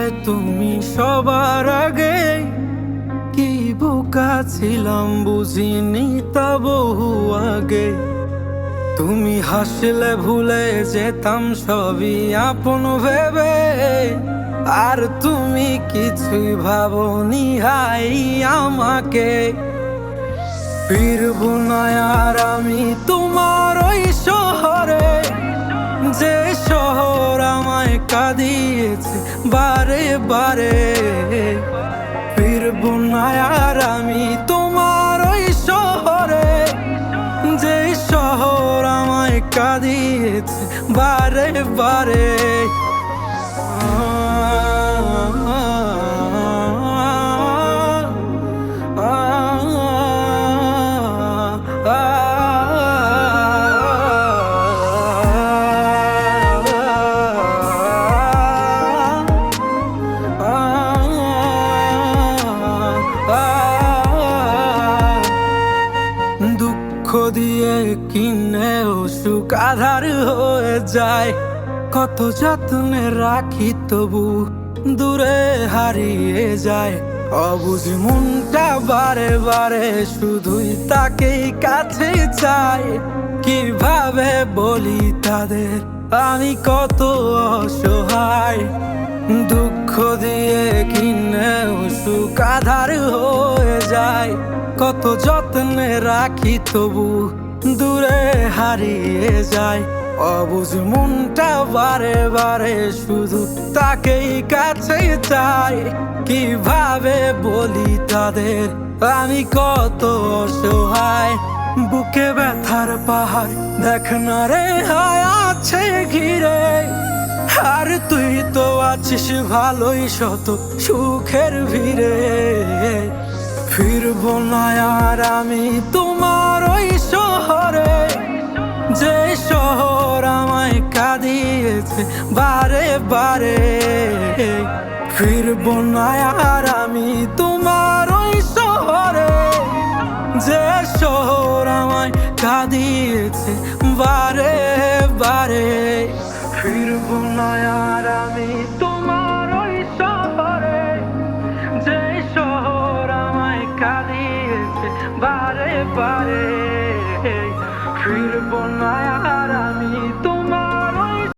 হয় তুমি সবার আগে। কি বোকা ছিলাম বুঝিনি তা বহু আগে। তুমি হাসলে ভুলে যেতাম সবই আপন ভেবে, আর তুমি কিছুই ভাবনি হাই আমাকে। ফিরবো না আর আমি তোমার ওই শহরে, যে শহর আমায় কাঁদিয়েছে বারে বারে। ফিরবো না আর আমি তোমার ওই শহরে, যে শহর আমায় কাঁদিয়েছে বারে বারে। দুঃখ দিয়ে কিনে সুখ আধার হয়ে যায়। কত যত্নে রাখি তবু দূরে হারিয়ে যায়। অবুঝ মনটা বারে বারে শুধুই তাকেই কাছে চায়। কিভাবে বলি তাদের আমি কত অসহায়। দুঃখ দিয়ে কিনে সুখ আধার হয়ে যায়। কত যত্নে রাখি তবু দূরে হারিয়ে যায়। অবুঝ মনটা বারে বারে শুধু তাকেই কাছে চায়। কিভাবে বলি তাদের আমি কত অসহায়। বুকে ব্যথার পাহাড় দেখ না রে হায় আছে ঘিরে, আর তুই তো আছিস ভালোই শত সুখের ভিড়ে। ফিরবো না আর আমি তোমার ওই শহরে, যে শহর আমায় কাঁদিয়েছে বারে বারে। ফিরবো না আর আমি তোমার ওই শহরে, যে শহর আমায় কাঁদিয়েছে বারে বারে। ফিরবো না আর আমি তোমার ওই শহরে, যে শহর আমায় কাঁদিয়েছে বারে বারে।